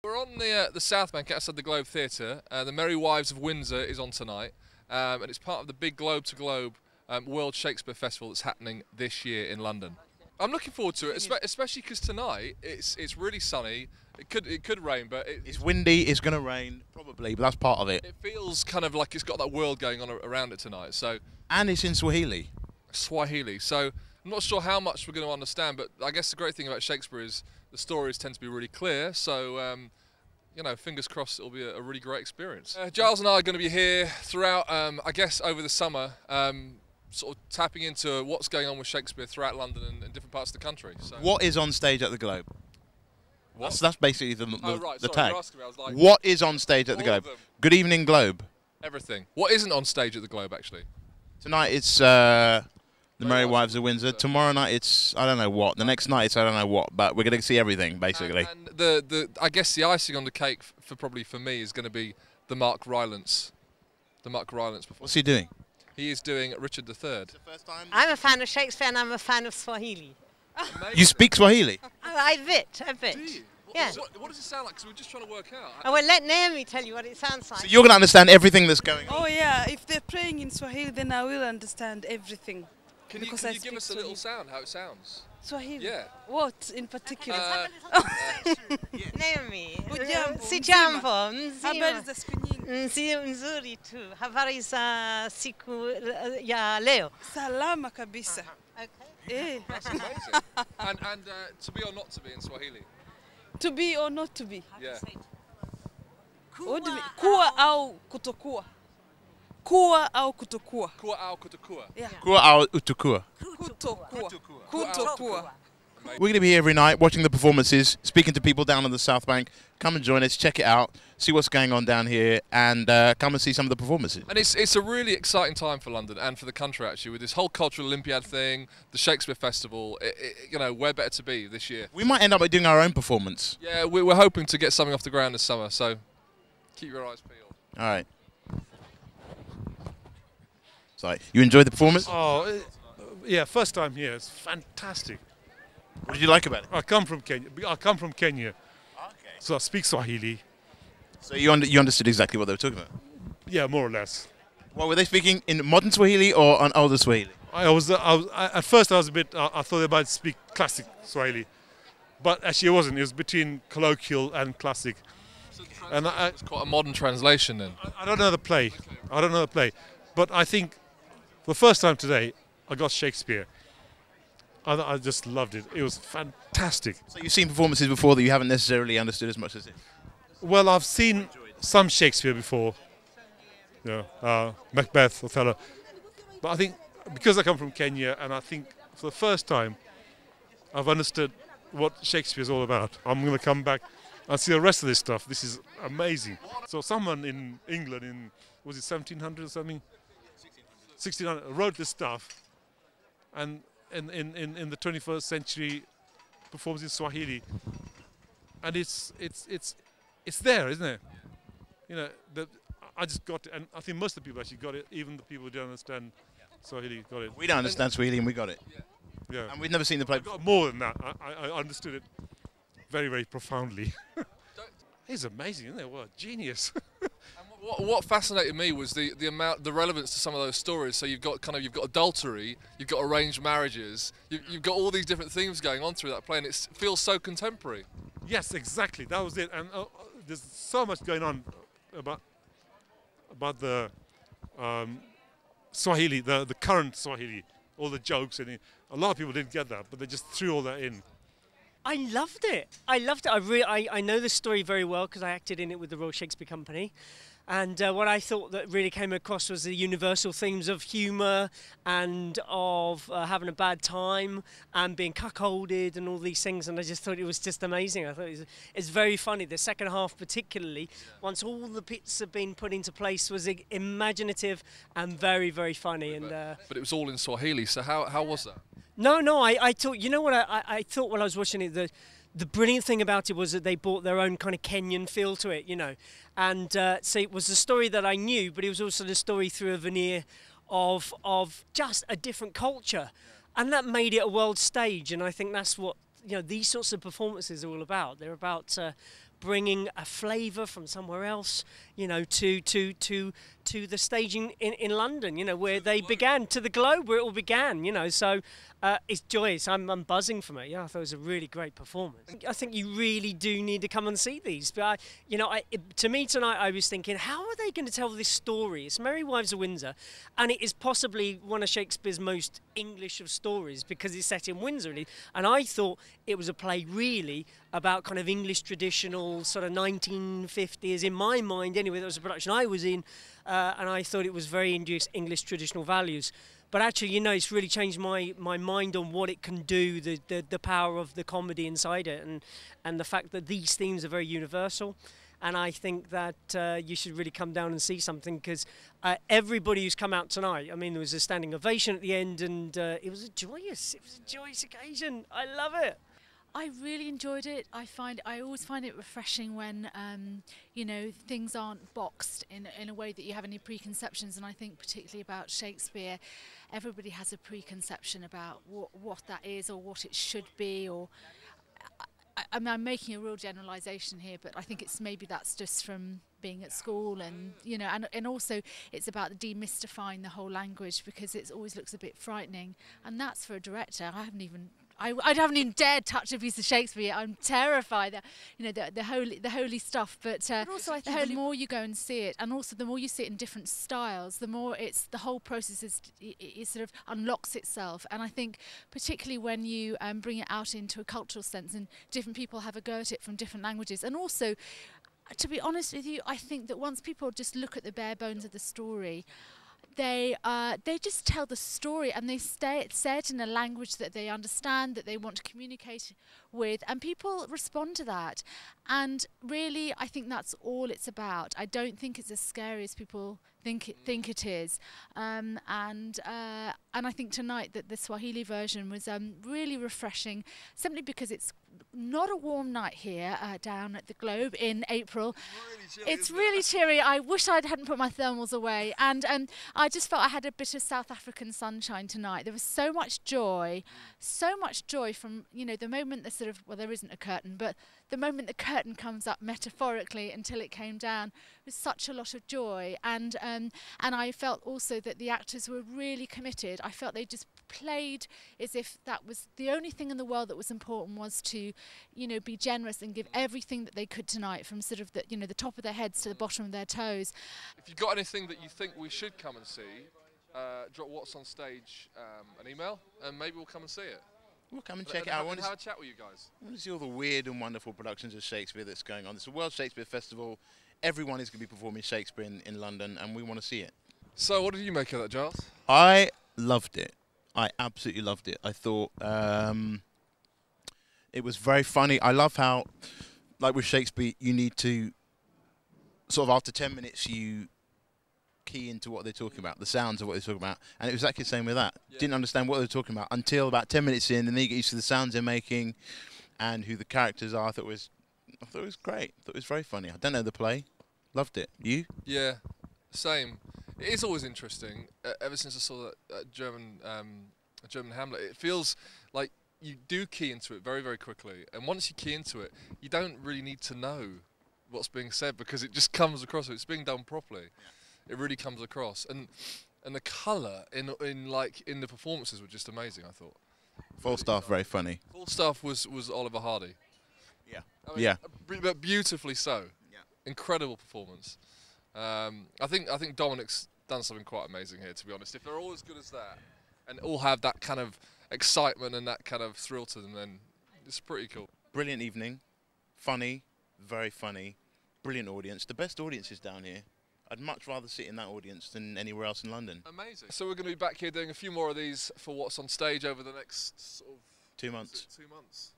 We're on the South Bank outside the Globe Theatre. The Merry Wives of Windsor is on tonight, and it's part of the big Globe to Globe World Shakespeare Festival that's happening this year in London. I'm looking forward to it, especially because tonight it's really sunny. It could rain, but it's windy. It's going to rain probably, but that's part of it. It feels kind of like it's got that world going on around it tonight. So and it's in Swahili. Swahili. So I'm not sure how much we're going to understand, but I guess the great thing about Shakespeare is the stories tend to be really clear. So you know, fingers crossed it'll be a really great experience. Giles and I are going to be here throughout, I guess, over the summer, sort of tapping into what's going on with Shakespeare throughout London and different parts of the country. So. What is on stage at the Globe? That's basically the tag. Like, what is on stage at the Globe? Good evening, Globe. Everything. What isn't on stage at the Globe, actually? Tonight it's the Merry Wives of Windsor. Tomorrow night it's I don't know what. The next night it's I don't know what. But we're going to see everything basically. And I guess the icing on the cake for me is going to be the Mark Rylance. The Mark Rylance performance. What's he doing? He is doing Richard III. It's the first time? I'm a fan of Shakespeare and I'm a fan of Swahili. You speak Swahili? I bit. Do you? Yeah. What does it sound like? Because we're just trying to work out. Oh, well, let Naomi tell you what it sounds like. So you're going to understand everything that's going on? Oh yeah, if they're praying in Swahili, then I will understand everything. Can you give us a little sound, how it sounds? Swahili? Yeah. What in particular? Naomi. Hujambo, Sijambo. Habari za siku nyingi. Nzuri tu. Habari za siku ya leo. Salama kabisa. Okay. That's amazing. and to be or not to be in Swahili? To be or not to be? Yeah. What do you mean? Kuwa au kutokuwa? Kuwa au kutokuwa? Kuwa au kutokuwa. Yeah. Kuwa au utukua. Kutokuwa. We're going to be here every night watching the performances, speaking to people down on the South Bank. Come and join us, check it out, see what's going on down here, and come and see some of the performances. And it's a really exciting time for London and for the country, actually, with this whole Cultural Olympiad thing, the Shakespeare Festival. You know, where better to be this year? We might end up doing our own performance. Yeah, we're hoping to get something off the ground this summer, so keep your eyes peeled. All right. So, you enjoyed the performance? Oh, yeah, first time here. It's fantastic. What did you like about it? I come from Kenya. Okay. So I speak Swahili. So you understood exactly what they were talking about? Yeah, more or less. Well, were they speaking in modern Swahili or on older Swahili? At first I was a bit, I thought they might speak classic Swahili. But actually it wasn't. It was between colloquial and classic. And it's quite a modern translation then. I don't know the play. Okay. I don't know the play. But I think the first time today I got Shakespeare. I just loved it. It was fantastic. So you've seen performances before that you haven't necessarily understood as much as this? Well, I've seen some Shakespeare before. Macbeth, Othello. But I think because I come from Kenya and I think for the first time I've understood what Shakespeare's all about. I'm going to come back and see the rest of this stuff. This is amazing. So someone in England was it 1700 or something? 1600 wrote this stuff and in the 21st century performs in Swahili, and it's there, isn't it? You know, I just got it, and I think most of the people actually got it. Even the people who don't understand Swahili got it. We don't understand Swahili, and we got it. Yeah. And we've never seen the play. I got more than that. I understood it very, very profoundly. He's amazing, isn't it? What a genius. And what fascinated me was the relevance to some of those stories. So you've got adultery, you've got arranged marriages, you've got all these different themes going on through that play, and it feels so contemporary. Yes, exactly. That was it. And there's so much going on about the Swahili, the current Swahili, all the jokes, and a lot of people didn't get that, but they just threw all that in. I loved it. I know the story very well because I acted in it with the Royal Shakespeare Company. And what I thought that really came across was the universal themes of humour and of having a bad time and being cuckolded and all these things. And I just thought it was just amazing. I thought it's very funny. The second half particularly, once all the bits have been put into place, was imaginative and very, very funny. But it was all in Swahili, so how was that? No, I thought, you know what I thought when I was watching it, the brilliant thing about it was that they brought their own kind of Kenyan feel to it, you know. And so it was a story that I knew, but it was also the story through a veneer of just a different culture. And that made it a world stage, and I think that's what, you know, these sorts of performances are all about. They're about bringing a flavour from somewhere else, you know, to the staging in London, you know, where they began, to the globe where it all began, you know. So it's joyous. I'm buzzing from it. Yeah, I thought it was a really great performance. I think you really do need to come and see these. But to me tonight, I was thinking, how are they going to tell this story? It's Merry Wives of Windsor, and it is possibly one of Shakespeare's most English of stories because it's set in Windsor. And I thought it was a play really about kind of English traditional sort of 1950s, in my mind anyway. That was a production I was in, and I thought it was very English traditional values. But actually, you know, it's really changed my mind on what it can do, the power of the comedy inside it, and the fact that these themes are very universal. And I think that you should really come down and see something, because everybody who's come out tonight, I mean, there was a standing ovation at the end, and it was a joyous occasion. I love it. I really enjoyed it. I always find it refreshing when you know, things aren't boxed in a way that you have any preconceptions. And I think particularly about Shakespeare, everybody has a preconception about what that is or what it should be. Or I mean, I'm making a real generalisation here, but I think that's just from being at school, and you know, and also it's about demystifying the whole language, because it always looks a bit frightening, and that's for a director. I haven't even dared touch a piece of Shakespeare. I'm terrified that, you know, the holy stuff. But also, I think the more you go and see it, and also the more you see it in different styles, the more the whole process is sort of unlocks itself. And I think particularly when you bring it out into a cultural sense, and different people have a go at it from different languages, and also, to be honest with you, I think that once people just look at the bare bones of the story, they just tell the story, and they say it in a language that they understand, that they want to communicate with, and people respond to that. And really, I think that's all it's about. I don't think it's as scary as people think it is. And I think tonight that the Swahili version was really refreshing, simply because it's not a warm night here down at the Globe in April. It's really chilly. I wish I hadn't put my thermals away, and I just felt I had a bit of South African sunshine tonight. There was so much joy from, you know, the moment there isn't a curtain, but the moment the curtain comes up metaphorically until it came down, was such a lot of joy. And I felt also that the actors were really committed. I felt they just played as if that was the only thing in the world that was important, was to, you know, be generous and give everything that they could tonight, from sort of the, you know, the top of their heads to the bottom of their toes. If you've got anything that you think we should come and see, drop What's on Stage an email, and maybe we'll come and see it. We'll come and check it out. I want to have a chat with you guys. I want to see all the weird and wonderful productions of Shakespeare that's going on. It's a World Shakespeare Festival. Everyone is going to be performing Shakespeare in London, and we want to see it. So what did you make of that, Giles? I loved it. I absolutely loved it. I thought it was very funny. I love how, like with Shakespeare, you need to sort of, after 10 minutes, you key into what they're talking about, the sounds of what they're talking about, and it was exactly the same with that. Yeah. Didn't understand what they were talking about until about 10 minutes in, and then you get used to the sounds they're making and who the characters are. I thought it was great. I thought it was very funny. I don't know the play. Loved it. You? Yeah, same. It is always interesting. Ever since I saw that German Hamlet, it feels like you do key into it very, very quickly. And once you key into it, you don't really need to know what's being said, because it just comes across. It's being done properly. Yeah. It really comes across, and the colour in the performances were just amazing. I thought. Falstaff very funny. Falstaff was Oliver Hardy. Yeah. I mean, but beautifully so. Yeah. Incredible performance. I think Dominic's done something quite amazing here, to be honest. If they're all as good as that, and all have that kind of excitement and that kind of thrill to them, then it's pretty cool. Brilliant evening, funny, very funny, brilliant audience. The best audience is down here. I'd much rather sit in that audience than anywhere else in London. Amazing. So we're going to be back here doing a few more of these for What's on Stage over the next sort of 2 months. 2 months.